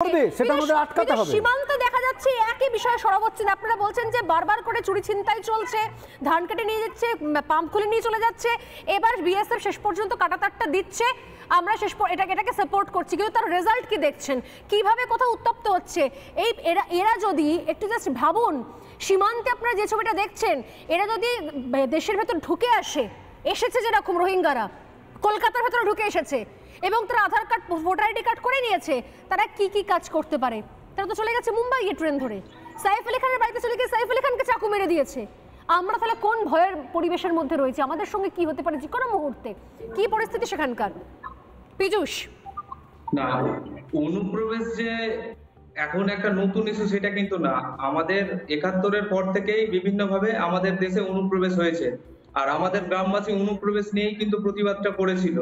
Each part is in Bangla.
করবে সেটা আমাদের আটকাতে হবে। সীমান্তে দেখা যাচ্ছে একই বিষয়ে সরব হচ্ছেন। আপনারা বলছেন যে বারবার করে চুরি ছিনতাই চলছে, ধান কেটে নিয়ে যাচ্ছে, পাম্প খুলে নিয়ে চলে যাচ্ছে। এবার বিএসএফ শেষ পর্যন্ত কাটাতারটা দিচ্ছে, আমরা এটাকে সাপোর্ট করছি, কিন্তু তার রেজাল্ট কি দেখছেন? কিভাবে কোথাও উত্তপ্ত হচ্ছে এই এরা যদি একটু জাস্ট ভাবুন, সীমান্তে আপনারা যে ছবিটা দেখছেন, এরা যদি দেশের ভেতর ঢুকে এসেছে যেরকম রোহিঙ্গারা কলকাতার ভেতরে ঢুকে এসেছে এবং তারা আধার কার্ড ভোটার আইডি কার্ড করে নিয়েছে, তারা কি কি কাজ করতে পারে? তারা তো চলে গেছে মুম্বাই গিয়ে ট্রেন ধরে, সাইফ আলী খানের বাড়িতে চলে গিয়ে সাইফ আলী খানকে চাকু মেরে দিয়েছে। আমরা তাহলে কোন ভয়ের পরিবেশের মধ্যে রয়েছে? আমাদের সঙ্গে কি হতে পারে যে কোনো মুহূর্তে? কি পরিস্থিতি সেখানকার? পীযূষ, না, অনুপ্রবেশ যে এখন একটা নতুন ইস্যু সেটা কিন্তু না। আমাদের ৭১-এর পর থেকেই বিভিন্নভাবে আমাদের দেশে অনুপ্রবেশ হয়েছে, আর আমাদের গ্রামবাসী অনুপ্রবেশ নিয়েই কিন্তু প্রতিবাদটা করেছিল।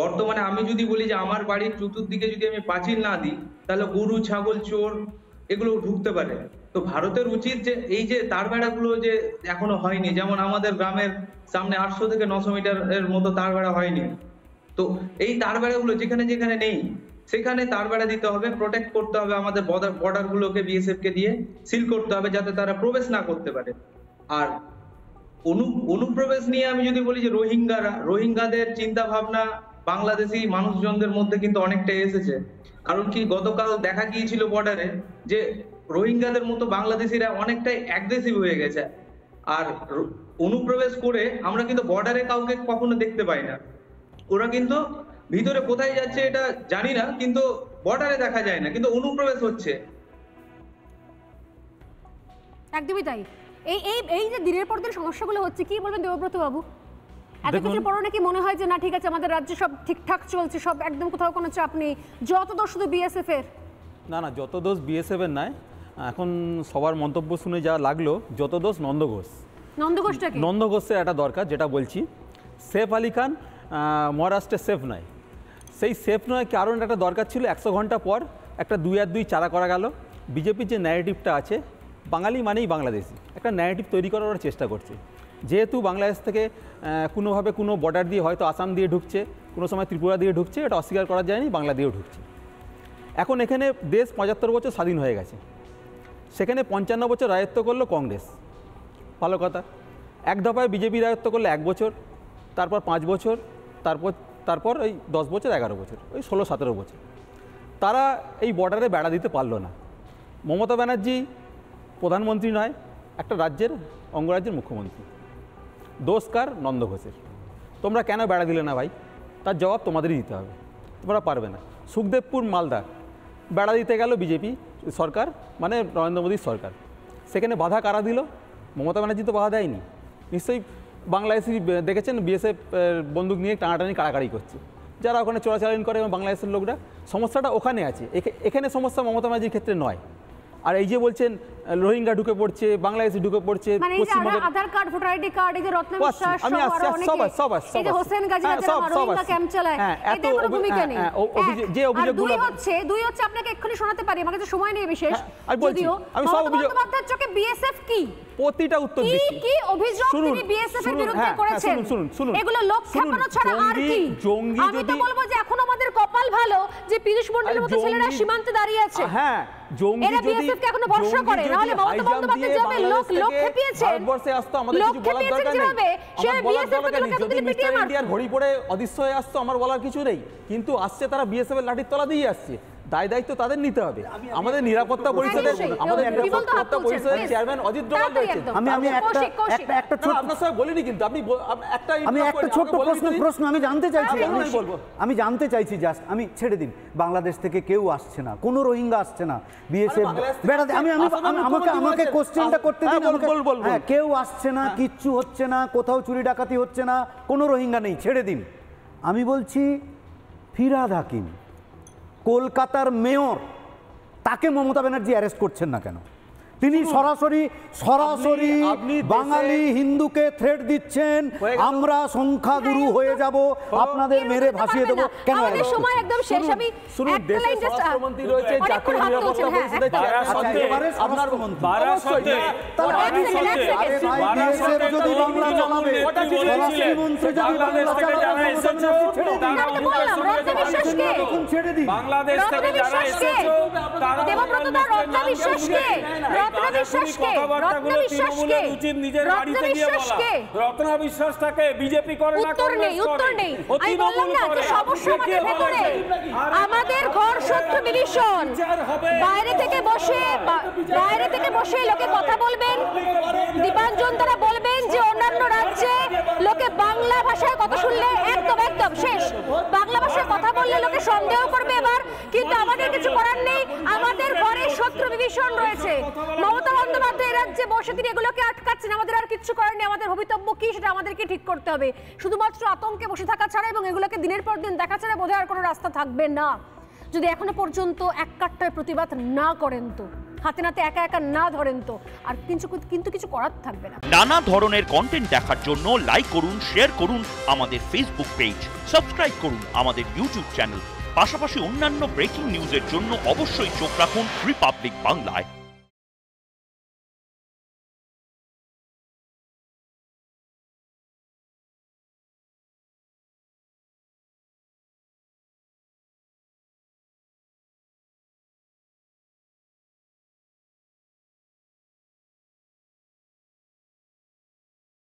বর্তমানে আমি যদি বলি যে আমার বাড়ির চতুর্দিকে যদি আমি পাঁচিল না দিই, তাহলে গরু, ছাগল, চোর এগুলো ঢুকতে পারে। তো ভারতের উচিত যে এই যে তার বেড়াগুলো যে এখনো হয়নি, যেমন আমাদের গ্রামের সামনে ৮০০ থেকে ৯০০ মিটারের মতো তার বেড়া হয়নি। তো এই তার বেড়াগুলো যেখানে যেখানে নেই সেখানে তার বেড়া দিতে হবে, প্রোটেক্ট করতে হবে, আমাদের বর্ডার গুলোকে বিএসএফ কে দিয়ে সিল করতে হবে যাতে তারা প্রবেশ না করতে পারে। আর অনুপ্রবেশ নিয়ে আমি যদি বলি যে রোহিঙ্গাদের চিন্তা ভাবনা বাংলাদেশি মানুষজনদের মধ্যে কিন্তু অনেকটাই এসেছে। কারণ কি, গতকাল দেখা গিয়েছিল বর্ডারে যে রোহিঙ্গাদের মতো বাংলাদেশিরা অনেকটাই অ্যাগ্রেসিভ হয়ে গেছে। আর অনুপ্রবেশ করে আমরা কিন্তু বর্ডারে কাউকে কখনো দেখতে পাই না। ওরা কিন্তু ভিতরে কোথায় যাচ্ছে এটা জানি না, কিন্তু বর্ডারে দেখা যায় না, কিন্তু অনুপ্রবেশ হচ্ছে। একদমই তাই। এই যে দিনের পর দিন সমস্যাগুলো হচ্ছে, কি বলবেন দেবব্রত বাবু? এত কিছু পড়ো নাকি মনে হয় যে না ঠিক আছে আমাদের রাজ্যে সব ঠিকঠাক চলছে, সব একদম কোথাও কোনো চাপ নেই, যত দোষ শুধু বিএসএফ এর? না, যত দোষ বিএসএফ এর নয়। এখন সবার মন্তব্য শুনে যা লাগলো, যত দোষ নন্দ ঘোষের একটা দরকার। যেটা বলছি, সেফ আলী খান মহারাষ্ট্রে সেফ নয়, সেই সেফ নয় কারণ একটা দরকার ছিল। ১০০ ঘন্টা পর একটা ২-২ চারা করা গেল। বিজেপির যে ন্যারেটিভটা আছে, বাঙালি মানেই বাংলাদেশি, একটা ন্যারেটিভ তৈরি করার ওরা চেষ্টা করছে। যেহেতু বাংলাদেশ থেকে কোনোভাবে কোনো বর্ডার দিয়ে হয়তো আসাম দিয়ে ঢুকছে, কোনো সময় ত্রিপুরা দিয়ে ঢুকছে, এটা অস্বীকার করা যায়নি, বাংলা দিয়েও ঢুকছে। এখন এখানে দেশ ৭৫ বছর স্বাধীন হয়ে গেছে, সেখানে ৫৫ বছর রাজত্ব করলো কংগ্রেস, ভালো কথা। এক দফায় বিজেপি রাজত্ব করলো ১ বছর, তারপর ৫ বছর, তারপর ওই ১০ বছর, ১১ বছর, ওই ১৬-১৭ বছর তারা এই বর্ডারে বেড়া দিতে পারলো না। মমতা ব্যানার্জি প্রধানমন্ত্রী নয়, একটা রাজ্যের অঙ্গরাজ্যের মুখ্যমন্ত্রী। দোষ কার? নন্দ ঘোষের। তোমরা কেন বেড়া দিলে না ভাই? তার জবাব তোমাদেরই দিতে হবে, তোমরা পারবে না। সুখদেবপুর মালদা বেড়া দিতে গেল বিজেপি সরকার, মানে নরেন্দ্র মোদীর সরকার। সেখানে বাধা কারা দিল? মমতা ব্যানার্জি তো বাধা দেয়নি। নিশ্চয়ই বাংলাদেশি দেখেছেন বিএসএফ বন্দুক নিয়ে টানাটানি কাড়াকাড়ি করছে, যারা ওখানে চোরাচালান করে এবং বাংলাদেশের লোকরা। সমস্যাটা ওখানে আছে, এখানে সমস্যা মমতা ব্যানার্জির ক্ষেত্রে নয়। আর এই যে বলছেন রোহিঙ্গা ঢুকে পড়ছে, বাংলাদেশি ঢুকে পড়ছে, আধার কার্ড, ভোটার আইডি কার্ড, এই যে রত্ন বিশ্বাস, এই যে হোসেন গাজী রোহিঙ্গা ক্যাম্প চালায়, এদের কোনো ভূমিকা নেই। যে অভিযোগগুলো দুই হচ্ছে আপনাকে এক্ষুনি শোনাতে পারি, আমার কাছে সময় নেই বিশেষ, যদিও আমি সব অভিযোগ চোখে বিএসএফ কি প্রতিটা উত্তর দিচ্ছি। কি অভিযোগ তিনি বিএসএফ এর বিরুদ্ধে করেছেন? শুনুন, এগুলো লোক ছাপানো ছাড়া আর কি? আমি তো বলবো যে এখন আমাদের কপাল ভালো যে পীযূষ মণ্ডলের মতো ছেলেরা সীমান্তে দাঁড়িয়ে আছে। হ্যাঁ, জঙ্গি যদি বিএসএফ কে এখনো ভরসা করে, নাহলে মমতা বন্দ্যোপাধ্যায় যাবে লোক খেপিয়েছে, ভারতবর্ষে আসতো, আমাদের কিছু বলার দরকার নেই। যদি মিস্টার ইন্ডিয়ার ঘড়ি পড়ে অদৃশ্য হয়ে আসতো, আমার বলার কিছু নেই। কিন্তু আসছে তারা বিএসএফ এর লাঠির তলা দিয়ে আসছে, দায়িত্ব তাদের নিতে হবে। আমাদের নিরাপত্তা পরিষদের চেয়ারম্যান অজিত ডোভাল রয়েছেন। আপনার সঙ্গে বলিনি, কিন্তু আপনি একটা ছোট্ট প্রশ্ন আমি জানতে চাইছি জাস্ট, আমি ছেড়ে দিন। বাংলাদেশ থেকে কেউ আসছে না, কোনো রোহিঙ্গা আসছে না, বিএসএফ বেড়াতে। আমাকে কোশ্চেনটা করতে দিন। হ্যাঁ, কেউ আসছে না, কিচ্ছু হচ্ছে না, কোথাও চুরি ডাকাতি হচ্ছে না, কোনো রোহিঙ্গা নেই, ছেড়ে দিন। আমি বলছি ফিরহাদ হাকিম কলকাতার মেয়র, তাকে মমতা ব্যানার্জি অ্যারেস্ট করছেন না কেন? তিনি সরাসরি বাঙালি হিন্দুকে থ্রেট দিচ্ছেন, আমরা সংখ্যাগুরু হয়ে যাব, আপনাদের মেরে ভাসিয়ে দেবো। কেন আমাদের সময় একদম শেষ। আমি একটা লাইন জাস্ট রাষ্ট্রমন্ত্রী রয়েছে, জাতীয় নিরাপত্তা পরিষদে যদি বাংলা চালাবে, স্বরাষ্ট্রমন্ত্রী যদি বাংলা ছেড়ে দিন। বাংলাদেশ থেকে যারা এসেছো তারা উচিত নিজের বাড়িতে গিয়ে বলা। রত্না বিশ্বাসটাকে বিজেপি করে না, উত্তর নেই। আমি বললাম না যে সমস্যা আমাদের ভেতরে, আমাদের ঘর শত্রু ডিভিশন। বাইরে থেকে বসে লোকে কথা বলবেন, দীপাঞ্জন তারা বলবেন যে অন্যান্য রাজ্যে লোকে বাংলা ভাষায় কথা শুনলে একদম শেষ, বাংলা ভাষায় কথা বললে লোকে সন্দেহ করবে এবার। কিন্তু আমাদের কিছু করার নেই, আমাদের ঘরে শত্রু বিভীষণ রয়েছে। মমতা বন্দ্যোপাধ্যায় রাজ্যে বসে তিনি এগুলোকে আটকাচ্ছেন, আমাদের আর কিছু করার নেই। আমাদের ভবিতব্য কি সেটা আমাদেরকে ঠিক করতে হবে। শুধুমাত্র আতঙ্কে বসে থাকা ছাড়া এবং এগুলোকে দিনের পর দিন দেখা ছাড়া বোধহয় আর কোনো রাস্তা থাকবে না, যদি এখনো পর্যন্ত এক কাট্টায় প্রতিবাদ না করেন তো, হাতে নাতে একা না ধরেন তো, আর কিন্তু কিছু করার থাকবে না। নানা ধরনের কন্টেন্ট দেখার জন্য লাইক করুন, শেয়ার করুন আমাদের ফেসবুক পেজ, সাবস্ক্রাইব করুন আমাদের ইউটিউব চ্যানেল। পাশাপাশি অন্যান্য ব্রেকিং নিউজের জন্য অবশ্যই চোখ রাখুন রিপাবলিক বাংলায়।